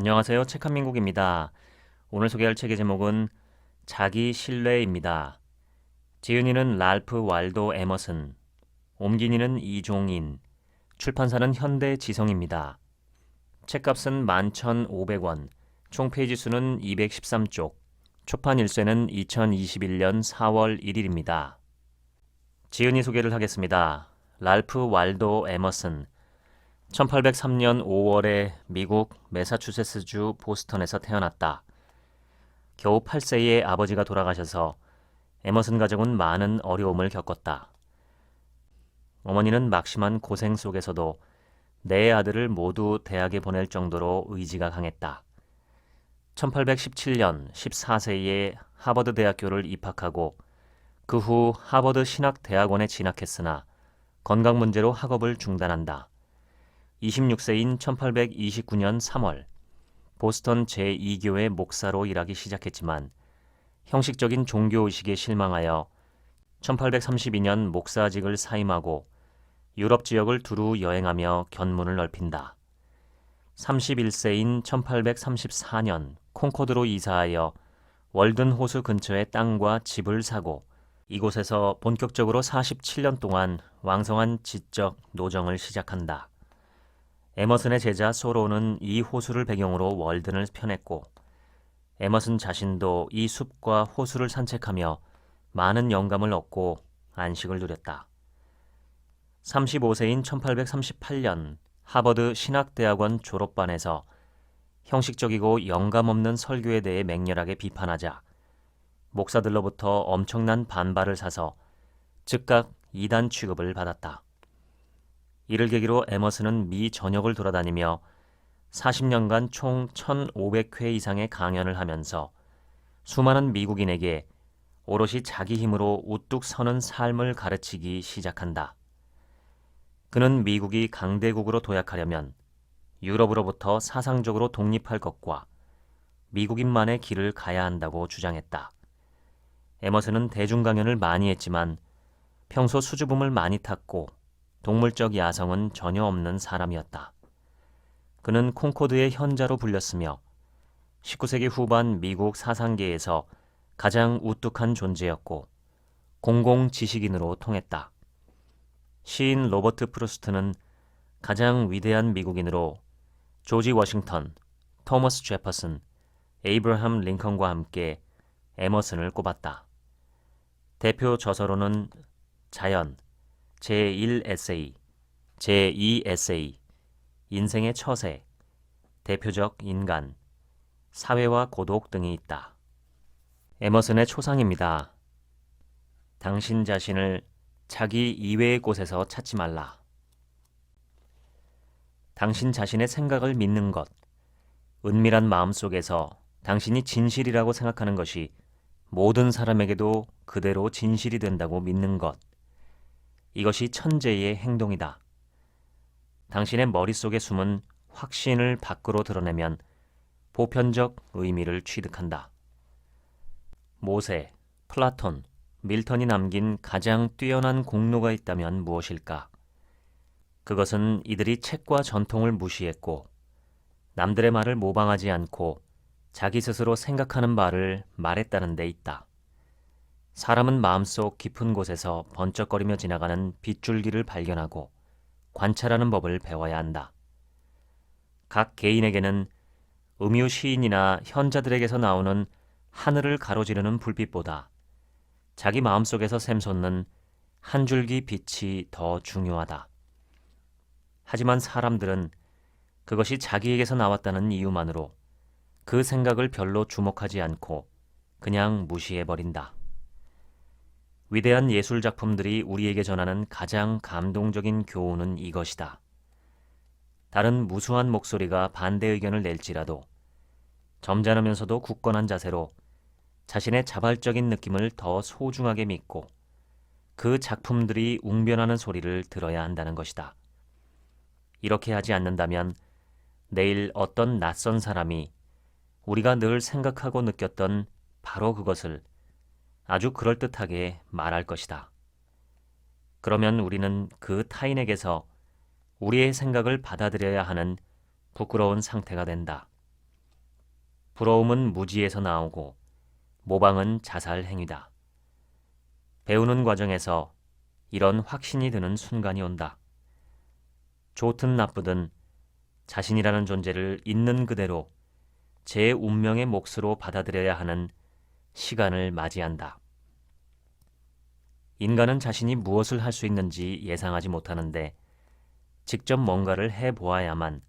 안녕하세요. 책한민국입니다. 오늘 소개할 책의 제목은 자기 신뢰입니다. 지은이는 랄프 왈도 에머슨, 옮긴이는 이종인, 출판사는 현대지성입니다. 책값은 11,500원, 총 페이지 수는 213쪽, 초판 일쇄는 2021년 4월 1일입니다. 지은이 소개를 하겠습니다. 랄프 왈도 에머슨, 1803년 5월에 미국 매사추세츠주 보스턴에서 태어났다. 겨우 8세에 아버지가 돌아가셔서 에머슨 가족은 많은 어려움을 겪었다. 어머니는 막심한 고생 속에서도 네 아들을 모두 대학에 보낼 정도로 의지가 강했다. 1817년 14세에 하버드 대학교를 입학하고 그 후 하버드 신학대학원에 진학했으나 건강 문제로 학업을 중단한다. 26세인 1829년 3월 보스턴 제2교회 목사로 일하기 시작했지만 형식적인 종교의식에 실망하여 1832년 목사직을 사임하고 유럽 지역을 두루 여행하며 견문을 넓힌다. 31세인 1834년 콩코드로 이사하여 월든 호수 근처에 땅과 집을 사고 이곳에서 본격적으로 47년 동안 왕성한 지적 노정을 시작한다. 에머슨의 제자 소로는 이 호수를 배경으로 월든을 펴냈고 에머슨 자신도 이 숲과 호수를 산책하며 많은 영감을 얻고 안식을 누렸다. 35세인 1838년 하버드 신학대학원 졸업반에서 형식적이고 영감 없는 설교에 대해 맹렬하게 비판하자 목사들로부터 엄청난 반발을 사서 즉각 이단 취급을 받았다. 이를 계기로 에머슨은 미 전역을 돌아다니며 40년간 총 1,500회 이상의 강연을 하면서 수많은 미국인에게 오롯이 자기 힘으로 우뚝 서는 삶을 가르치기 시작한다. 그는 미국이 강대국으로 도약하려면 유럽으로부터 사상적으로 독립할 것과 미국인만의 길을 가야 한다고 주장했다. 에머슨은 대중 강연을 많이 했지만 평소 수줍음을 많이 탔고 동물적 야성은 전혀 없는 사람이었다. 그는 콩코드의 현자로 불렸으며 19세기 후반 미국 사상계에서 가장 우뚝한 존재였고 공공 지식인으로 통했다. 시인 로버트 프루스트는 가장 위대한 미국인으로 조지 워싱턴, 토머스 제퍼슨, 에이브러함 링컨과 함께 에머슨을 꼽았다. 대표 저서로는 자연, 제1 에세이, 제2 에세이, 인생의 처세, 대표적 인간, 사회와 고독 등이 있다. 에머슨의 초상입니다. 당신 자신을 자기 이외의 곳에서 찾지 말라. 당신 자신의 생각을 믿는 것, 은밀한 마음 속에서 당신이 진실이라고 생각하는 것이 모든 사람에게도 그대로 진실이 된다고 믿는 것, 이것이 천재의 행동이다. 당신의 머릿속에 숨은 확신을 밖으로 드러내면 보편적 의미를 취득한다. 모세, 플라톤, 밀턴이 남긴 가장 뛰어난 공로가 있다면 무엇일까? 그것은 이들이 책과 전통을 무시했고 남들의 말을 모방하지 않고 자기 스스로 생각하는 말을 말했다는 데 있다. 사람은 마음속 깊은 곳에서 번쩍거리며 지나가는 빗줄기를 발견하고 관찰하는 법을 배워야 한다. 각 개인에게는 음유 시인이나 현자들에게서 나오는 하늘을 가로지르는 불빛보다 자기 마음속에서 샘솟는 한 줄기 빛이 더 중요하다. 하지만 사람들은 그것이 자기에게서 나왔다는 이유만으로 그 생각을 별로 주목하지 않고 그냥 무시해버린다. 위대한 예술 작품들이 우리에게 전하는 가장 감동적인 교훈은 이것이다. 다른 무수한 목소리가 반대 의견을 낼지라도 점잖으면서도 굳건한 자세로 자신의 자발적인 느낌을 더 소중하게 믿고 그 작품들이 웅변하는 소리를 들어야 한다는 것이다. 이렇게 하지 않는다면 내일 어떤 낯선 사람이 우리가 늘 생각하고 느꼈던 바로 그것을 아주 그럴듯하게 말할 것이다. 그러면 우리는 그 타인에게서 우리의 생각을 받아들여야 하는 부끄러운 상태가 된다. 부러움은 무지에서 나오고 모방은 자살 행위다. 배우는 과정에서 이런 확신이 드는 순간이 온다. 좋든 나쁘든 자신이라는 존재를 있는 그대로 제 운명의 몫으로 받아들여야 하는 시간을 맞이한다. 인간은 자신이 무엇을 할 수 있는지 예상하지 못하는데 직접 뭔가를 해보아야만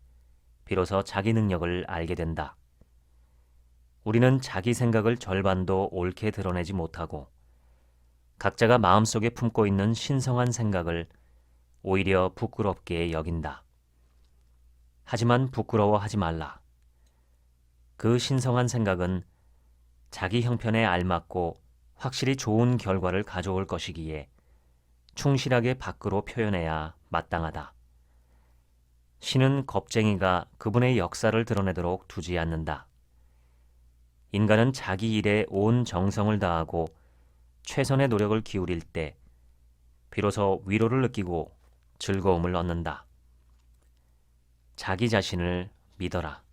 비로소 자기 능력을 알게 된다. 우리는 자기 생각을 절반도 옳게 드러내지 못하고 각자가 마음속에 품고 있는 신성한 생각을 오히려 부끄럽게 여긴다. 하지만 부끄러워하지 말라. 그 신성한 생각은 자기 형편에 알맞고 확실히 좋은 결과를 가져올 것이기에 충실하게 밖으로 표현해야 마땅하다. 신은 겁쟁이가 그분의 역사를 드러내도록 두지 않는다. 인간은 자기 일에 온 정성을 다하고 최선의 노력을 기울일 때 비로소 위로를 느끼고 즐거움을 얻는다. 자기 자신을 믿어라.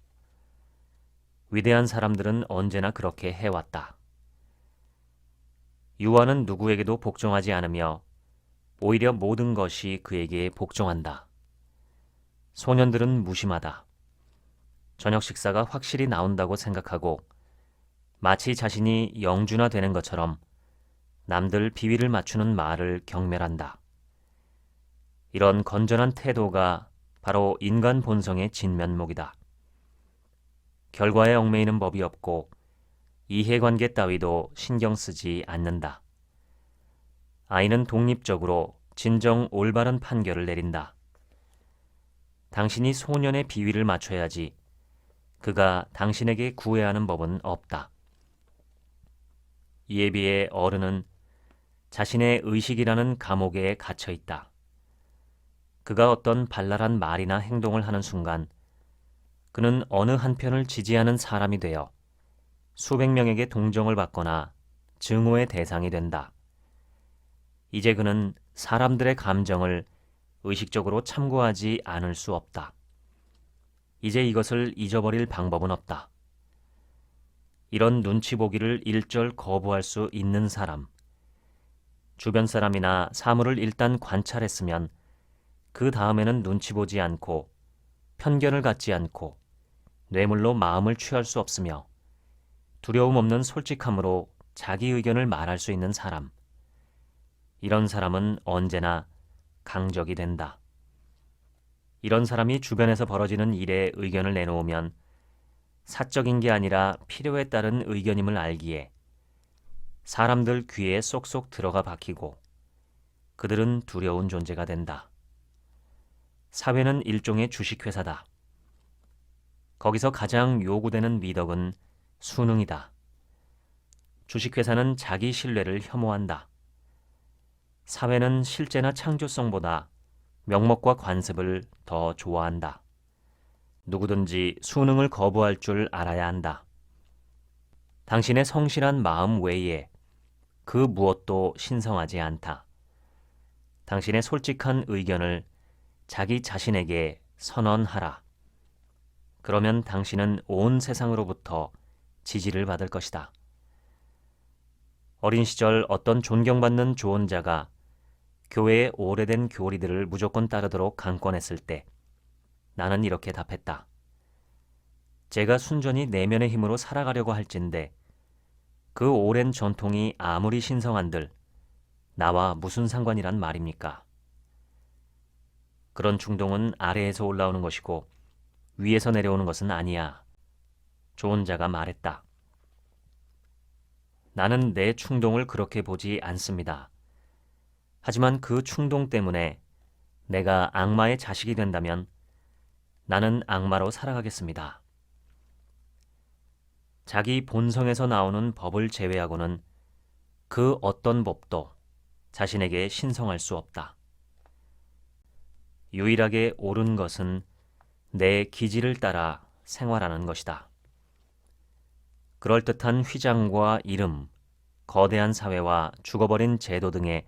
위대한 사람들은 언제나 그렇게 해왔다. 유아는 누구에게도 복종하지 않으며 오히려 모든 것이 그에게 복종한다. 소년들은 무심하다. 저녁 식사가 확실히 나온다고 생각하고 마치 자신이 영주나 되는 것처럼 남들 비위를 맞추는 말을 경멸한다. 이런 건전한 태도가 바로 인간 본성의 진면목이다. 결과에 얽매이는 법이 없고 이해관계 따위도 신경 쓰지 않는다. 아이는 독립적으로 진정 올바른 판결을 내린다. 당신이 소년의 비위를 맞춰야지 그가 당신에게 구애하는 법은 없다. 이에 비해 어른은 자신의 의식이라는 감옥에 갇혀 있다. 그가 어떤 발랄한 말이나 행동을 하는 순간 그는 어느 한편을 지지하는 사람이 되어 수백 명에게 동정을 받거나 증오의 대상이 된다. 이제 그는 사람들의 감정을 의식적으로 참고하지 않을 수 없다. 이제 이것을 잊어버릴 방법은 없다. 이런 눈치 보기를 일절 거부할 수 있는 사람, 주변 사람이나 사물을 일단 관찰했으면 그 다음에는 눈치 보지 않고 편견을 갖지 않고 뇌물로 마음을 취할 수 없으며 두려움 없는 솔직함으로 자기 의견을 말할 수 있는 사람, 이런 사람은 언제나 강적이 된다. 이런 사람이 주변에서 벌어지는 일에 의견을 내놓으면 사적인 게 아니라 필요에 따른 의견임을 알기에 사람들 귀에 쏙쏙 들어가 박히고 그들은 두려운 존재가 된다. 사회는 일종의 주식회사다. 거기서 가장 요구되는 미덕은 수능이다. 주식회사는 자기 신뢰를 혐오한다. 사회는 실제나 창조성보다 명목과 관습을 더 좋아한다. 누구든지 수능을 거부할 줄 알아야 한다. 당신의 성실한 마음 외에 그 무엇도 신성하지 않다. 당신의 솔직한 의견을 자기 자신에게 선언하라. 그러면 당신은 온 세상으로부터 지지를 받을 것이다. 어린 시절 어떤 존경받는 조언자가 교회의 오래된 교리들을 무조건 따르도록 강권했을 때 나는 이렇게 답했다. 제가 순전히 내면의 힘으로 살아가려고 할진데 그 오랜 전통이 아무리 신성한들 나와 무슨 상관이란 말입니까? 그런 충동은 아래에서 올라오는 것이고 위에서 내려오는 것은 아니야. 조언자가 말했다. 나는 내 충동을 그렇게 보지 않습니다. 하지만 그 충동 때문에 내가 악마의 자식이 된다면 나는 악마로 살아가겠습니다. 자기 본성에서 나오는 법을 제외하고는 그 어떤 법도 자신에게 신성할 수 없다. 유일하게 옳은 것은 내 기질을 따라 생활하는 것이다. 그럴듯한 휘장과 이름, 거대한 사회와 죽어버린 제도 등에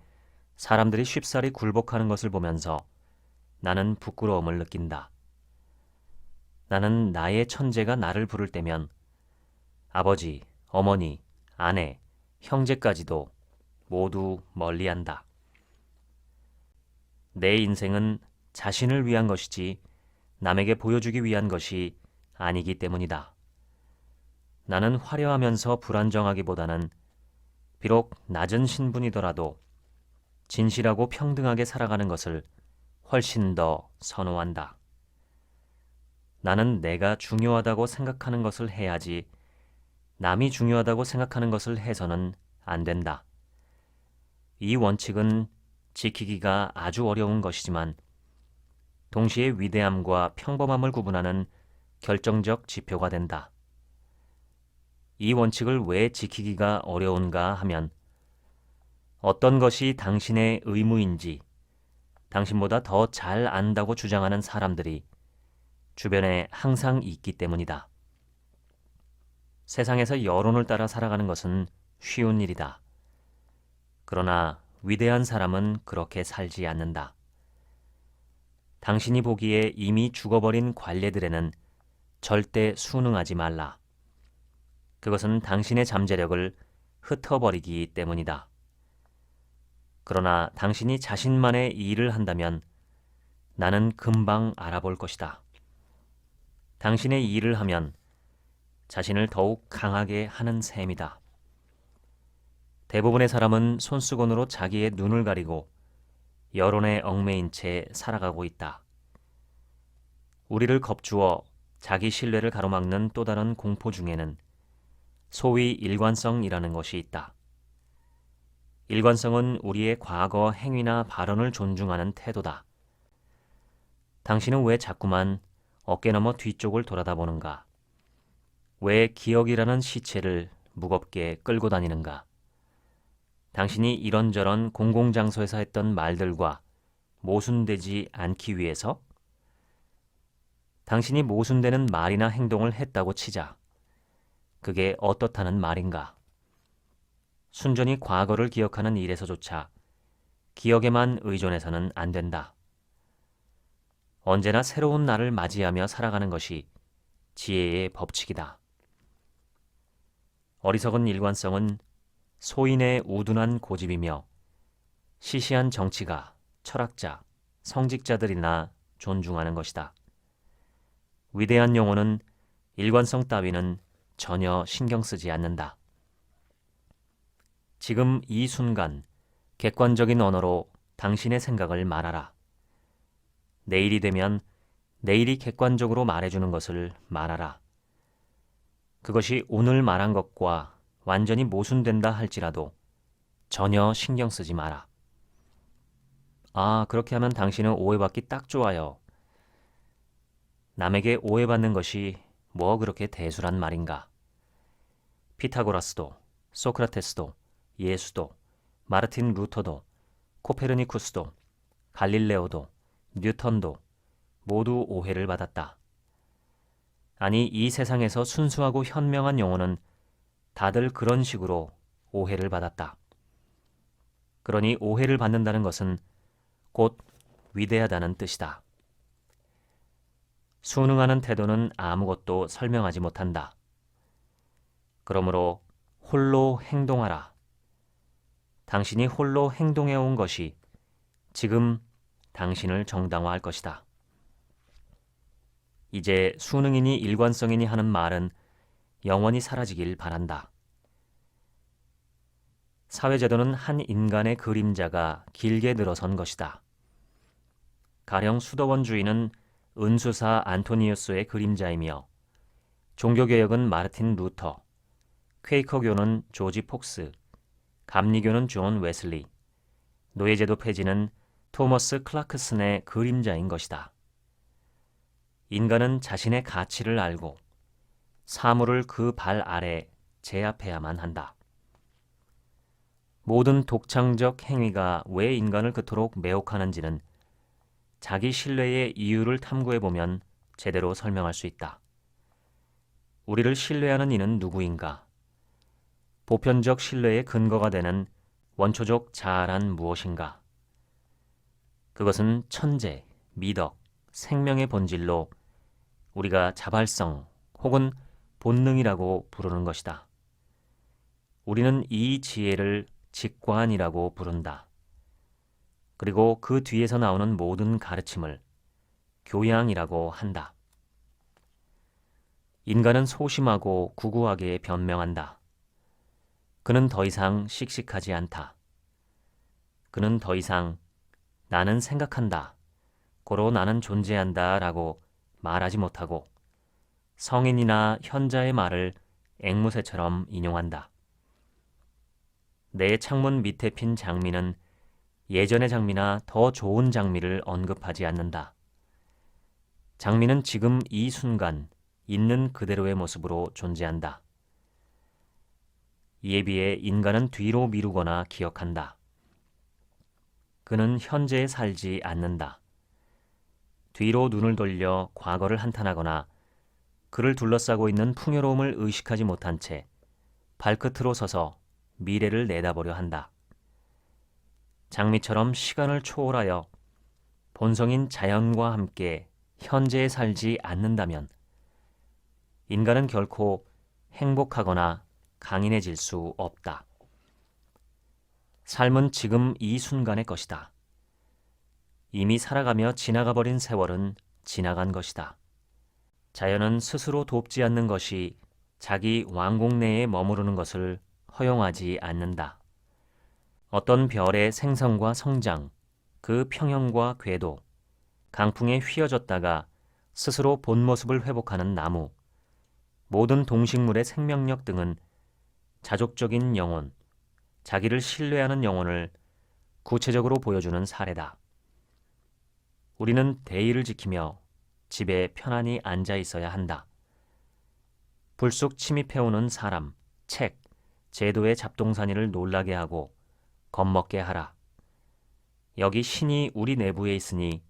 사람들이 쉽사리 굴복하는 것을 보면서 나는 부끄러움을 느낀다. 나는 나의 천재가 나를 부를 때면 아버지, 어머니, 아내, 형제까지도 모두 멀리한다. 내 인생은 자신을 위한 것이지 남에게 보여주기 위한 것이 아니기 때문이다. 나는 화려하면서 불안정하기보다는 비록 낮은 신분이더라도 진실하고 평등하게 살아가는 것을 훨씬 더 선호한다. 나는 내가 중요하다고 생각하는 것을 해야지 남이 중요하다고 생각하는 것을 해서는 안 된다. 이 원칙은 지키기가 아주 어려운 것이지만 동시에 위대함과 평범함을 구분하는 결정적 지표가 된다. 이 원칙을 왜 지키기가 어려운가 하면 어떤 것이 당신의 의무인지 당신보다 더 잘 안다고 주장하는 사람들이 주변에 항상 있기 때문이다. 세상에서 여론을 따라 살아가는 것은 쉬운 일이다. 그러나 위대한 사람은 그렇게 살지 않는다. 당신이 보기에 이미 죽어버린 관례들에는 절대 순응하지 말라. 그것은 당신의 잠재력을 흩어버리기 때문이다. 그러나 당신이 자신만의 일을 한다면 나는 금방 알아볼 것이다. 당신의 일을 하면 자신을 더욱 강하게 하는 셈이다. 대부분의 사람은 손수건으로 자기의 눈을 가리고 여론에 얽매인 채 살아가고 있다. 우리를 겁주어 자기 신뢰를 가로막는 또 다른 공포 중에는 소위 일관성이라는 것이 있다. 일관성은 우리의 과거 행위나 발언을 존중하는 태도다. 당신은 왜 자꾸만 어깨너머 뒤쪽을 돌아다보는가? 왜 기억이라는 시체를 무겁게 끌고 다니는가? 당신이 이런저런 공공장소에서 했던 말들과 모순되지 않기 위해서? 당신이 모순되는 말이나 행동을 했다고 치자. 그게 어떻다는 말인가? 순전히 과거를 기억하는 일에서조차 기억에만 의존해서는 안 된다. 언제나 새로운 날을 맞이하며 살아가는 것이 지혜의 법칙이다. 어리석은 일관성은 소인의 우둔한 고집이며 시시한 정치가, 철학자, 성직자들이나 존중하는 것이다. 위대한 영혼은 일관성 따위는 전혀 신경 쓰지 않는다. 지금 이 순간 객관적인 언어로 당신의 생각을 말하라. 내일이 되면 내일이 객관적으로 말해주는 것을 말하라. 그것이 오늘 말한 것과 완전히 모순된다 할지라도 전혀 신경 쓰지 마라. 아, 그렇게 하면 당신은 오해받기 딱 좋아요. 남에게 오해받는 것이 뭐 그렇게 대수란 말인가? 피타고라스도, 소크라테스도, 예수도, 마르틴 루터도, 코페르니쿠스도, 갈릴레오도, 뉴턴도 모두 오해를 받았다. 아니, 이 세상에서 순수하고 현명한 영혼은 다들 그런 식으로 오해를 받았다. 그러니 오해를 받는다는 것은 곧 위대하다는 뜻이다. 순응하는 태도는 아무것도 설명하지 못한다. 그러므로 홀로 행동하라. 당신이 홀로 행동해온 것이 지금 당신을 정당화할 것이다. 이제 순응이니 일관성이니 하는 말은 영원히 사라지길 바란다. 사회제도는 한 인간의 그림자가 길게 늘어선 것이다. 가령 수도원주의는 은수사 안토니우스의 그림자이며 종교개혁은 마르틴 루터, 퀘이커교는 조지 폭스, 감리교는 존 웨슬리, 노예제도 폐지는 토머스 클라크슨의 그림자인 것이다. 인간은 자신의 가치를 알고 사물을 그 발 아래 제압해야만 한다. 모든 독창적 행위가 왜 인간을 그토록 매혹하는지는 자기 신뢰의 이유를 탐구해보면 제대로 설명할 수 있다. 우리를 신뢰하는 이는 누구인가? 보편적 신뢰의 근거가 되는 원초적 자아란 무엇인가? 그것은 천재, 미덕, 생명의 본질로 우리가 자발성 혹은 본능이라고 부르는 것이다. 우리는 이 지혜를 직관이라고 부른다. 그리고 그 뒤에서 나오는 모든 가르침을 교양이라고 한다. 인간은 소심하고 구구하게 변명한다. 그는 더 이상 씩씩하지 않다. 그는 더 이상 나는 생각한다, 고로 나는 존재한다 라고 말하지 못하고 성인이나 현자의 말을 앵무새처럼 인용한다. 내 창문 밑에 핀 장미는 예전의 장미나 더 좋은 장미를 언급하지 않는다. 장미는 지금 이 순간 있는 그대로의 모습으로 존재한다. 이에 비해 인간은 뒤로 미루거나 기억한다. 그는 현재에 살지 않는다. 뒤로 눈을 돌려 과거를 한탄하거나 그를 둘러싸고 있는 풍요로움을 의식하지 못한 채 발끝으로 서서 미래를 내다보려 한다. 장미처럼 시간을 초월하여 본성인 자연과 함께 현재에 살지 않는다면 인간은 결코 행복하거나 강인해질 수 없다. 삶은 지금 이 순간의 것이다. 이미 살아가며 지나가 버린 세월은 지나간 것이다. 자연은 스스로 돕지 않는 것이 자기 왕국 내에 머무르는 것을 허용하지 않는다. 어떤 별의 생성과 성장, 그 평형과 궤도, 강풍에 휘어졌다가 스스로 본 모습을 회복하는 나무, 모든 동식물의 생명력 등은 자족적인 영혼, 자기를 신뢰하는 영혼을 구체적으로 보여주는 사례다. 우리는 대의를 지키며 집에 편안히 앉아 있어야 한다. 불쑥 침입해오는 사람, 책, 제도의 잡동사니를 놀라게 하고 겁먹게 하라. 여기 신이 우리 내부에 있으니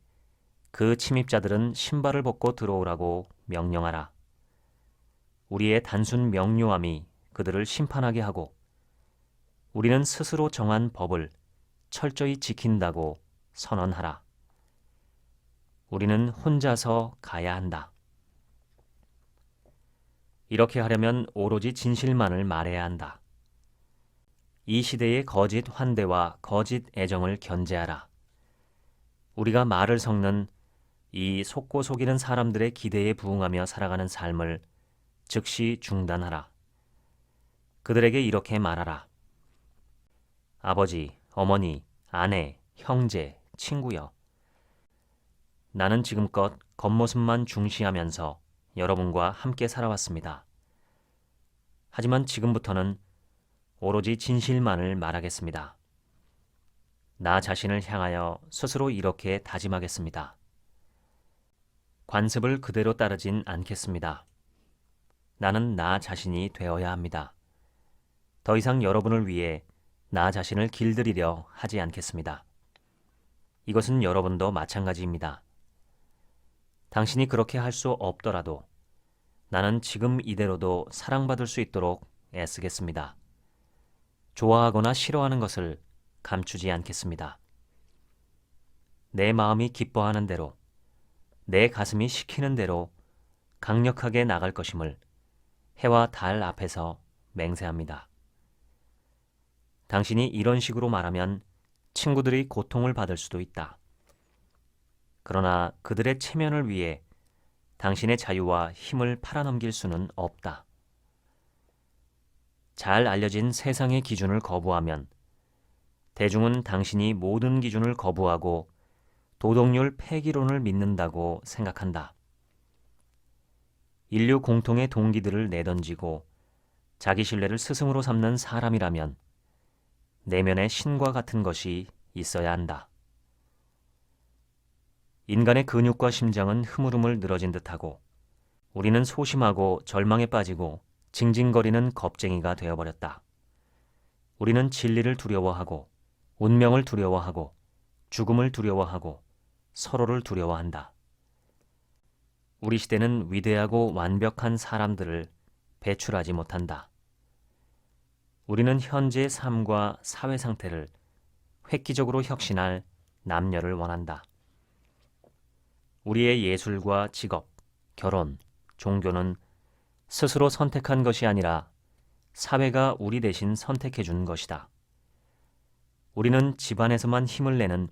그 침입자들은 신발을 벗고 들어오라고 명령하라. 우리의 단순 명료함이 그들을 심판하게 하고 우리는 스스로 정한 법을 철저히 지킨다고 선언하라. 우리는 혼자서 가야 한다. 이렇게 하려면 오로지 진실만을 말해야 한다. 이 시대의 거짓 환대와 거짓 애정을 견제하라. 우리가 말을 섞는 이 속고 속이는 사람들의 기대에 부응하며 살아가는 삶을 즉시 중단하라. 그들에게 이렇게 말하라. 아버지, 어머니, 아내, 형제, 친구여. 나는 지금껏 겉모습만 중시하면서 여러분과 함께 살아왔습니다. 하지만 지금부터는 오로지 진실만을 말하겠습니다. 나 자신을 향하여 스스로 이렇게 다짐하겠습니다. 관습을 그대로 따르진 않겠습니다. 나는 나 자신이 되어야 합니다. 더 이상 여러분을 위해 나 자신을 길들이려 하지 않겠습니다. 이것은 여러분도 마찬가지입니다. 당신이 그렇게 할 수 없더라도 나는 지금 이대로도 사랑받을 수 있도록 애쓰겠습니다. 좋아하거나 싫어하는 것을 감추지 않겠습니다. 내 마음이 기뻐하는 대로, 내 가슴이 시키는 대로 강력하게 나갈 것임을 해와 달 앞에서 맹세합니다. 당신이 이런 식으로 말하면 친구들이 고통을 받을 수도 있다. 그러나 그들의 체면을 위해 당신의 자유와 힘을 팔아넘길 수는 없다. 잘 알려진 세상의 기준을 거부하면 대중은 당신이 모든 기준을 거부하고 도덕률 폐기론을 믿는다고 생각한다. 인류 공통의 동기들을 내던지고 자기 신뢰를 스승으로 삼는 사람이라면 내면에 신과 같은 것이 있어야 한다. 인간의 근육과 심장은 흐물흐물 늘어진 듯하고 우리는 소심하고 절망에 빠지고 징징거리는 겁쟁이가 되어버렸다. 우리는 진리를 두려워하고 운명을 두려워하고 죽음을 두려워하고 서로를 두려워한다. 우리 시대는 위대하고 완벽한 사람들을 배출하지 못한다. 우리는 현재의 삶과 사회 상태를 획기적으로 혁신할 남녀를 원한다. 우리의 예술과 직업, 결혼, 종교는 스스로 선택한 것이 아니라 사회가 우리 대신 선택해 준 것이다. 우리는 집안에서만 힘을 내는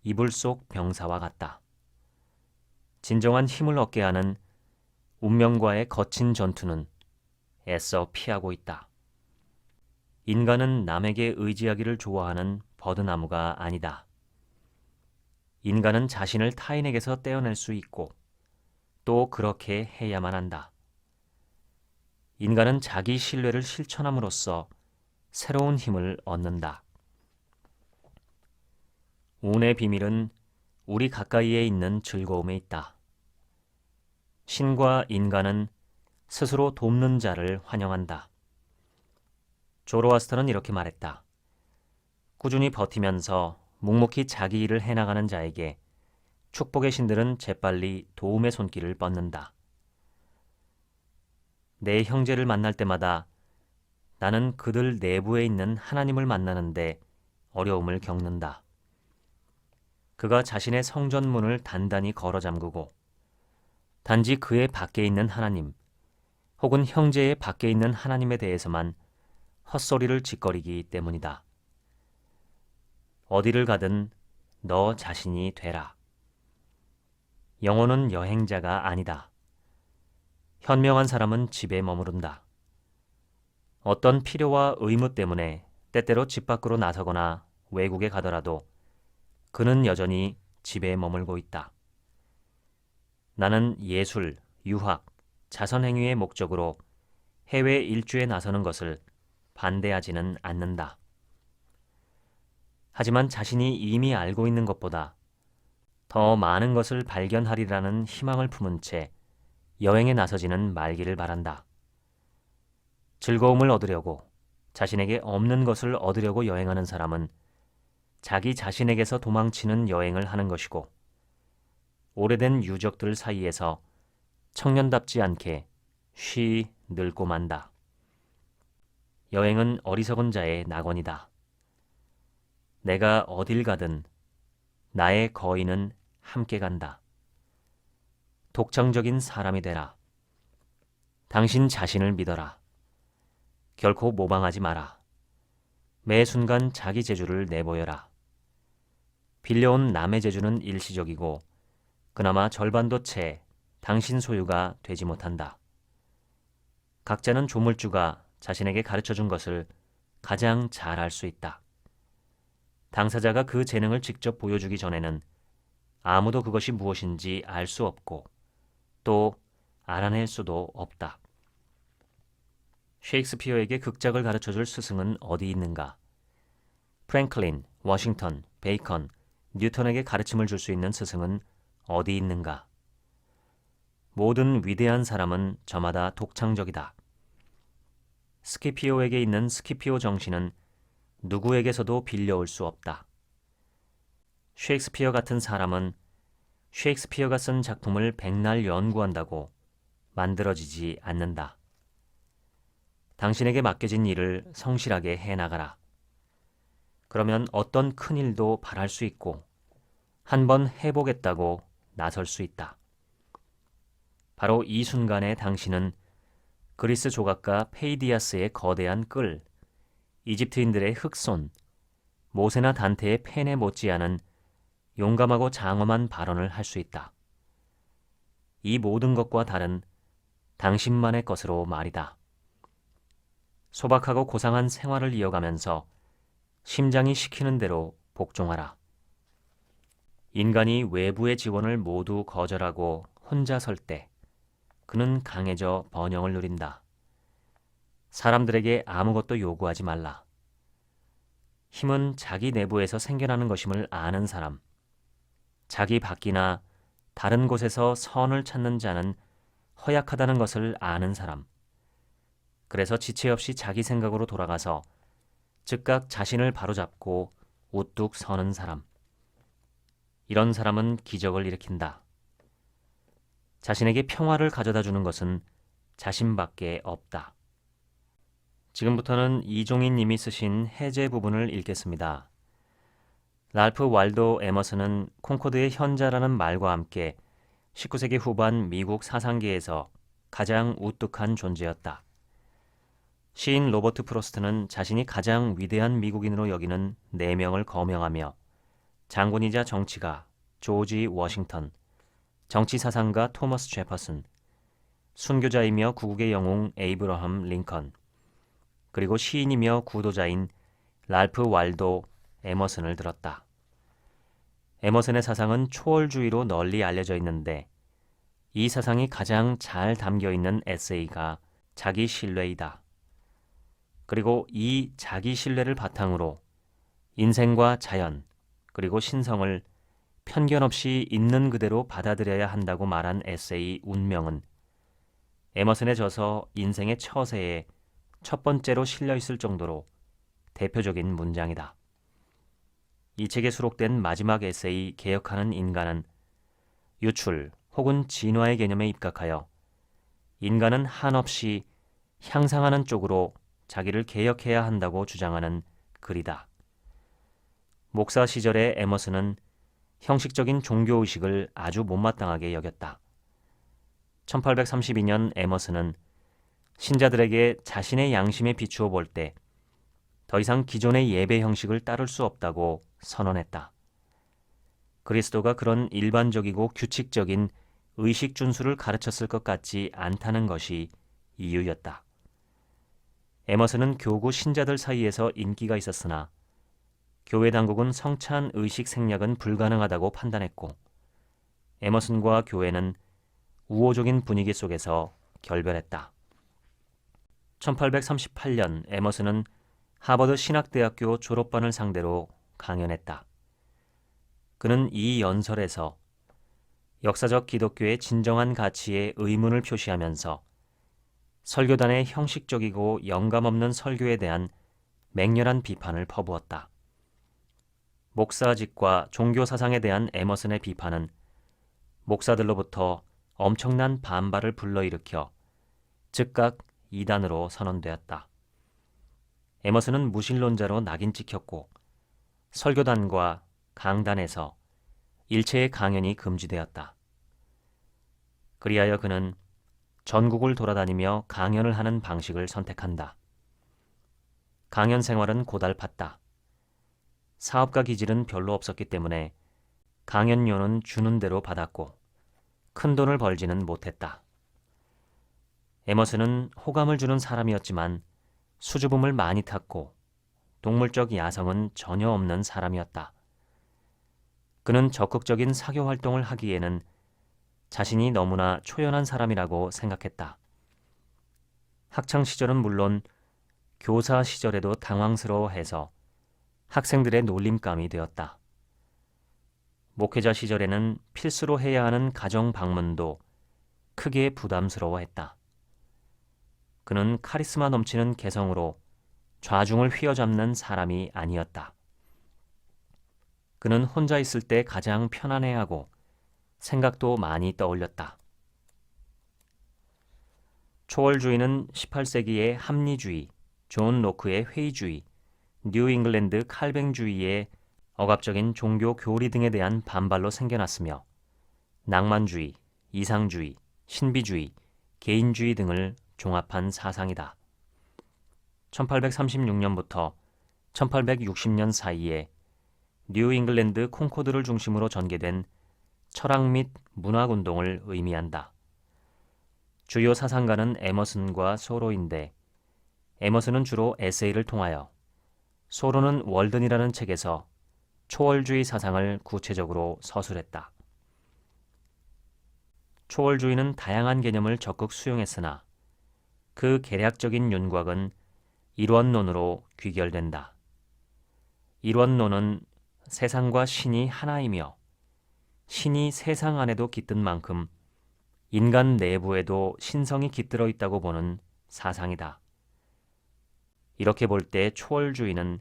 이불 속 병사와 같다. 진정한 힘을 얻게 하는 운명과의 거친 전투는 애써 피하고 있다. 인간은 남에게 의지하기를 좋아하는 버드나무가 아니다. 인간은 자신을 타인에게서 떼어낼 수 있고 또 그렇게 해야만 한다. 인간은 자기 신뢰를 실천함으로써 새로운 힘을 얻는다. 운의 비밀은 우리 가까이에 있는 즐거움에 있다. 신과 인간은 스스로 돕는 자를 환영한다. 조로아스터는 이렇게 말했다. 꾸준히 버티면서 묵묵히 자기 일을 해나가는 자에게 축복의 신들은 재빨리 도움의 손길을 뻗는다. 내 형제를 만날 때마다 나는 그들 내부에 있는 하나님을 만나는데 어려움을 겪는다. 그가 자신의 성전문을 단단히 걸어 잠그고 단지 그의 밖에 있는 하나님 혹은 형제의 밖에 있는 하나님에 대해서만 헛소리를 짓거리기 때문이다. 어디를 가든 너 자신이 되라. 영혼은 여행자가 아니다. 현명한 사람은 집에 머무른다. 어떤 필요와 의무 때문에 때때로 집 밖으로 나서거나 외국에 가더라도 그는 여전히 집에 머물고 있다. 나는 예술, 유학, 자선행위의 목적으로 해외 일주에 나서는 것을 반대하지는 않는다. 하지만 자신이 이미 알고 있는 것보다 더 많은 것을 발견하리라는 희망을 품은 채 여행에 나서지는 말기를 바란다. 즐거움을 얻으려고 자신에게 없는 것을 얻으려고 여행하는 사람은 자기 자신에게서 도망치는 여행을 하는 것이고 오래된 유적들 사이에서 청년답지 않게 쉬 늙고 만다. 여행은 어리석은 자의 낙원이다. 내가 어딜 가든 나의 거인은 함께 간다. 독창적인 사람이 되라. 당신 자신을 믿어라. 결코 모방하지 마라. 매 순간 자기 재주를 내보여라. 빌려온 남의 재주는 일시적이고 그나마 절반도 채 당신 소유가 되지 못한다. 각자는 조물주가 자신에게 가르쳐준 것을 가장 잘 알 수 있다. 당사자가 그 재능을 직접 보여주기 전에는 아무도 그것이 무엇인지 알 수 없고 또 알아낼 수도 없다. 셰익스피어에게 극작을 가르쳐줄 스승은 어디 있는가? 프랭클린, 워싱턴, 베이컨, 뉴턴에게 가르침을 줄 수 있는 스승은 어디 있는가? 모든 위대한 사람은 저마다 독창적이다. 스키피오에게 있는 스키피오 정신은 누구에게서도 빌려올 수 없다. 셰익스피어 같은 사람은 셰익스피어가 쓴 작품을 백날 연구한다고 만들어지지 않는다. 당신에게 맡겨진 일을 성실하게 해나가라. 그러면 어떤 큰 일도 바랄 수 있고 한번 해보겠다고 나설 수 있다. 바로 이 순간에 당신은 그리스 조각가 페이디아스의 거대한 끌, 이집트인들의 흑손, 모세나 단테의 펜에 못지않은 용감하고 장엄한 발언을 할 수 있다. 이 모든 것과 다른 당신만의 것으로 말이다. 소박하고 고상한 생활을 이어가면서 심장이 시키는 대로 복종하라. 인간이 외부의 지원을 모두 거절하고 혼자 설 때 그는 강해져 번영을 누린다. 사람들에게 아무것도 요구하지 말라. 힘은 자기 내부에서 생겨나는 것임을 아는 사람, 자기 밖이나 다른 곳에서 선을 찾는 자는 허약하다는 것을 아는 사람, 그래서 지체 없이 자기 생각으로 돌아가서 즉각 자신을 바로잡고 우뚝 서는 사람. 이런 사람은 기적을 일으킨다. 자신에게 평화를 가져다 주는 것은 자신밖에 없다. 지금부터는 이종인 님이 쓰신 해제 부분을 읽겠습니다. 랄프 waldo 에머슨은 콩코드의 현자라는 말과 함께 19세기 후반 미국 사상계에서 가장 우뚝한 존재였다. 시인 로버트 프로스트는 자신이 가장 위대한 미국인으로 여기는 4명을 거명하며 장군이자 정치가 조지 워싱턴, 정치사상가 토머스 제퍼슨, 순교자이며 구국의 영웅 에이브러함 링컨, 그리고 시인이며 구도자인 랄프 waldo 에머슨을 들었다. 에머슨의 사상은 초월주의로 널리 알려져 있는데 이 사상이 가장 잘 담겨 있는 에세이가 자기 신뢰이다. 그리고 이 자기 신뢰를 바탕으로 인생과 자연 그리고 신성을 편견 없이 있는 그대로 받아들여야 한다고 말한 에세이 운명은 에머슨의 저서 인생의 처세에 첫 번째로 실려 있을 정도로 대표적인 문장이다. 이 책에 수록된 마지막 에세이 개혁하는 인간은 유출 혹은 진화의 개념에 입각하여 인간은 한없이 향상하는 쪽으로 자기를 개혁해야 한다고 주장하는 글이다. 목사 시절의 에머슨은 형식적인 종교의식을 아주 못마땅하게 여겼다. 1832년 에머슨은 신자들에게 자신의 양심에 비추어 볼 때 더 이상 기존의 예배 형식을 따를 수 없다고 선언했다. 그리스도가 그런 일반적이고 규칙적인 의식 준수를 가르쳤을 것 같지 않다는 것이 이유였다. 에머슨은 교구 신자들 사이에서 인기가 있었으나 교회 당국은 성찬 의식 생략은 불가능하다고 판단했고 에머슨과 교회는 우호적인 분위기 속에서 결별했다. 1838년 에머슨은 하버드 신학대학교 졸업반을 상대로 강연했다. 그는 이 연설에서 역사적 기독교의 진정한 가치에 의문을 표시하면서 설교단의 형식적이고 영감 없는 설교에 대한 맹렬한 비판을 퍼부었다. 목사직과 종교 사상에 대한 에머슨의 비판은 목사들로부터 엄청난 반발을 불러일으켜 즉각 이단으로 선언되었다. 에머슨은 무신론자로 낙인 찍혔고 설교단과 강단에서 일체의 강연이 금지되었다. 그리하여 그는 전국을 돌아다니며 강연을 하는 방식을 선택한다. 강연 생활은 고달팠다. 사업가 기질은 별로 없었기 때문에 강연료는 주는 대로 받았고 큰 돈을 벌지는 못했다. 에머슨은 호감을 주는 사람이었지만 수줍음을 많이 탔고 동물적 야성은 전혀 없는 사람이었다. 그는 적극적인 사교 활동을 하기에는 자신이 너무나 초연한 사람이라고 생각했다. 학창 시절은 물론 교사 시절에도 당황스러워해서 학생들의 놀림감이 되었다. 목회자 시절에는 필수로 해야 하는 가정 방문도 크게 부담스러워했다. 그는 카리스마 넘치는 개성으로 좌중을 휘어잡는 사람이 아니었다. 그는 혼자 있을 때 가장 편안해하고 생각도 많이 떠올렸다. 초월주의는 18세기의 합리주의, 존 로크의 회의주의, 뉴 잉글랜드 칼뱅주의의 억압적인 종교 교리 등에 대한 반발로 생겨났으며 낭만주의, 이상주의, 신비주의, 개인주의 등을 종합한 사상이다. 1836년부터 1860년 사이에 뉴 잉글랜드 콩코드를 중심으로 전개된 철학 및 문학운동을 의미한다. 주요 사상가는 에머슨과 소로인데 에머슨은 주로 에세이를 통하여 소로는 월든이라는 책에서 초월주의 사상을 구체적으로 서술했다. 초월주의는 다양한 개념을 적극 수용했으나 그 개략적인 윤곽은 일원론으로 귀결된다. 일원론은 세상과 신이 하나이며 신이 세상 안에도 깃든 만큼 인간 내부에도 신성이 깃들어 있다고 보는 사상이다. 이렇게 볼 때 초월주의는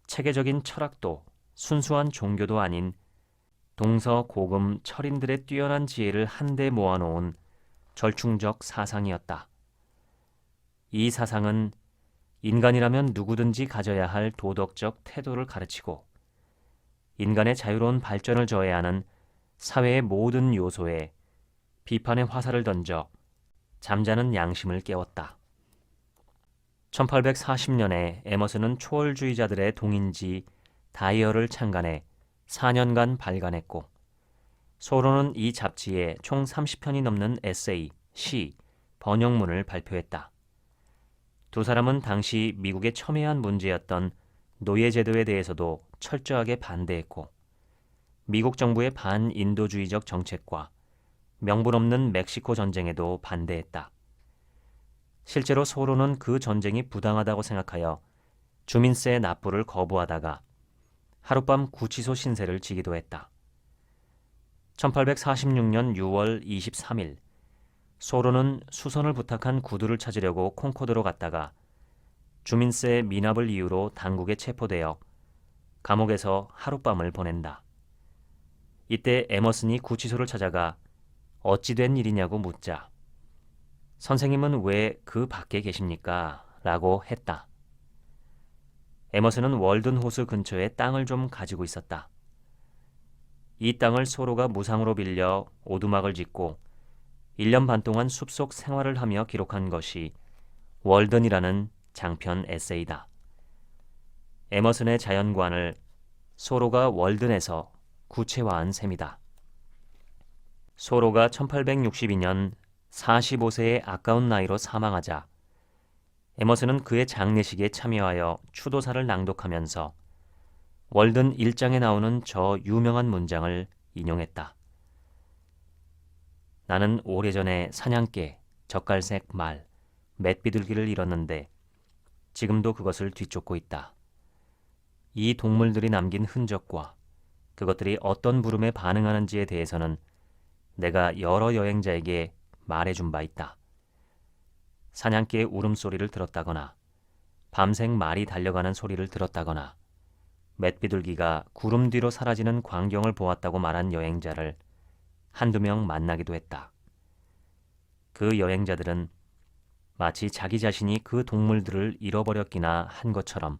체계적인 철학도 순수한 종교도 아닌 동서고금 철인들의 뛰어난 지혜를 한데 모아놓은 절충적 사상이었다. 이 사상은 인간이라면 누구든지 가져야 할 도덕적 태도를 가르치고 인간의 자유로운 발전을 저해하는 사회의 모든 요소에 비판의 화살을 던져 잠자는 양심을 깨웠다. 1840년에 에머슨은 초월주의자들의 동인지 다이어를 창간해 4년간 발간했고 소로는 이 잡지에 총 30편이 넘는 에세이, 시, 번역문을 발표했다. 두 사람은 당시 미국의 첨예한 문제였던 노예제도에 대해서도 철저하게 반대했고 미국 정부의 반인도주의적 정책과 명분 없는 멕시코 전쟁에도 반대했다. 실제로 소로는 그 전쟁이 부당하다고 생각하여 주민세 납부를 거부하다가 하룻밤 구치소 신세를 지기도 했다. 1846년 6월 23일 소로는 수선을 부탁한 구두를 찾으려고 콩코드로 갔다가 주민세 미납을 이유로 당국에 체포되어 감옥에서 하룻밤을 보낸다. 이때 에머슨이 구치소를 찾아가 어찌 된 일이냐고 묻자 선생님은 왜 그 밖에 계십니까? 라고 했다. 에머슨은 월든 호수 근처에 땅을 좀 가지고 있었다. 이 땅을 소로가 무상으로 빌려 오두막을 짓고 1년 반 동안 숲속 생활을 하며 기록한 것이 월든이라는 장편 에세이다. 에머슨의 자연관을 소로가 월든에서 구체화한 셈이다. 소로가 1862년 45세의 아까운 나이로 사망하자 에머슨은 그의 장례식에 참여하여 추도사를 낭독하면서 월든 1장에 나오는 저 유명한 문장을 인용했다. 나는 오래전에 사냥개, 젓갈색 말, 맷비둘기를 잃었는데 지금도 그것을 뒤쫓고 있다. 이 동물들이 남긴 흔적과 그것들이 어떤 부름에 반응하는지에 대해서는 내가 여러 여행자에게 말해준 바 있다. 사냥개의 울음소리를 들었다거나 밤생 말이 달려가는 소리를 들었다거나 맷비둘기가 구름 뒤로 사라지는 광경을 보았다고 말한 여행자를 한두 명 만나기도 했다. 그 여행자들은 마치 자기 자신이 그 동물들을 잃어버렸기나 한 것처럼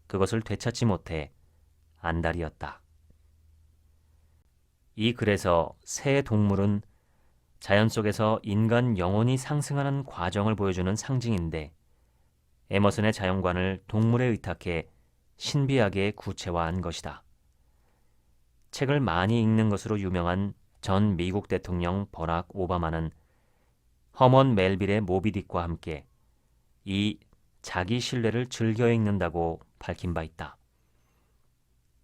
그것을 되찾지 못해 안달이었다. 이 글에서 새 동물은 자연 속에서 인간 영혼이 상승하는 과정을 보여주는 상징인데 에머슨의 자연관을 동물에 의탁해 신비하게 구체화한 것이다. 책을 많이 읽는 것으로 유명한 전 미국 대통령 버락 오바마는 허먼 멜빌의 모비딕과 함께 이 자기 신뢰를 즐겨 읽는다고 밝힌 바 있다.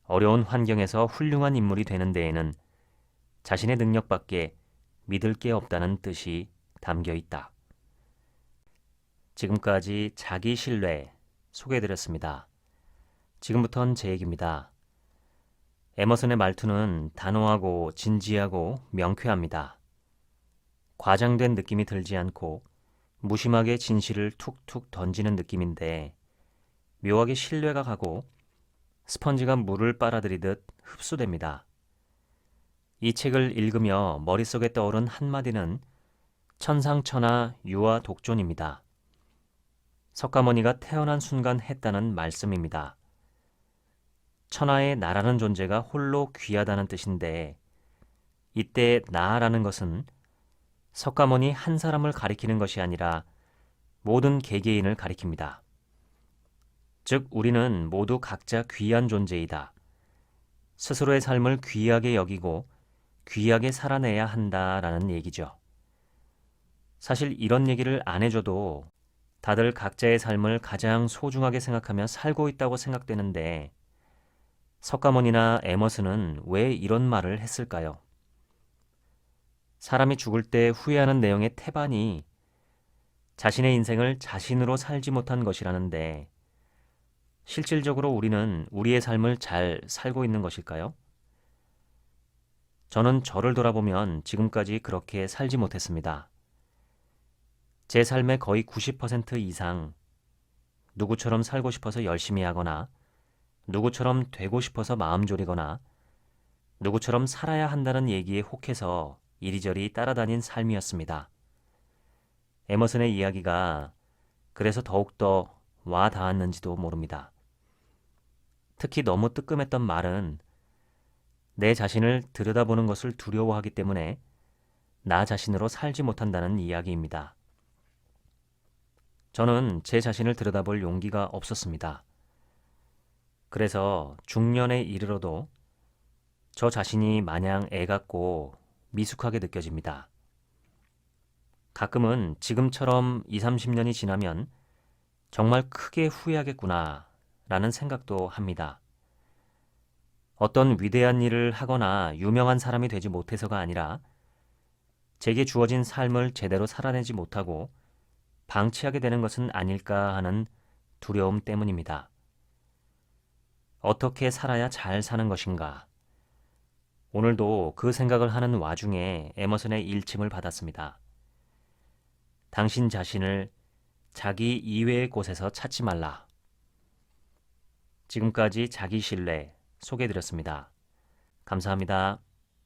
어려운 환경에서 훌륭한 인물이 되는 데에는 자신의 능력밖에 믿을 게 없다는 뜻이 담겨 있다. 지금까지 자기 신뢰 소개해드렸습니다. 지금부터는 제 얘기입니다. 에머슨의 말투는 단호하고 진지하고 명쾌합니다. 과장된 느낌이 들지 않고 무심하게 진실을 툭툭 던지는 느낌인데 묘하게 신뢰가 가고 스펀지가 물을 빨아들이듯 흡수됩니다. 이 책을 읽으며 머릿속에 떠오른 한마디는 천상천하 유아 독존입니다. 석가모니가 태어난 순간 했다는 말씀입니다. 천하의 나라는 존재가 홀로 귀하다는 뜻인데 이때 나라는 것은 석가모니 한 사람을 가리키는 것이 아니라 모든 개개인을 가리킵니다. 즉 우리는 모두 각자 귀한 존재이다. 스스로의 삶을 귀하게 여기고 귀하게 살아내야 한다라는 얘기죠. 사실 이런 얘기를 안 해줘도 다들 각자의 삶을 가장 소중하게 생각하며 살고 있다고 생각되는데 석가모니나 에머슨은 왜 이런 말을 했을까요? 사람이 죽을 때 후회하는 내용의 태반이 자신의 인생을 자신으로 살지 못한 것이라는데 실질적으로 우리는 우리의 삶을 잘 살고 있는 것일까요? 저는 저를 돌아보면 지금까지 그렇게 살지 못했습니다. 제 삶의 거의 90% 이상 누구처럼 살고 싶어서 열심히 하거나 누구처럼 되고 싶어서 마음 졸이거나 누구처럼 살아야 한다는 얘기에 혹해서 이리저리 따라다닌 삶이었습니다. 에머슨의 이야기가 그래서 더욱더 와 닿았는지도 모릅니다. 특히 너무 뜨끔했던 말은 내 자신을 들여다보는 것을 두려워하기 때문에 나 자신으로 살지 못한다는 이야기입니다. 저는 제 자신을 들여다볼 용기가 없었습니다. 그래서 중년에 이르러도 저 자신이 마냥 애같고 미숙하게 느껴집니다. 가끔은 지금처럼 20, 30년이 지나면 정말 크게 후회하겠구나 라는 생각도 합니다. 어떤 위대한 일을 하거나 유명한 사람이 되지 못해서가 아니라 제게 주어진 삶을 제대로 살아내지 못하고 방치하게 되는 것은 아닐까 하는 두려움 때문입니다. 어떻게 살아야 잘 사는 것인가? 오늘도 그 생각을 하는 와중에 에머슨의 일침을 받았습니다. 당신 자신을 자기 이외의 곳에서 찾지 말라. 지금까지 자기신뢰 소개해드렸습니다. 감사합니다.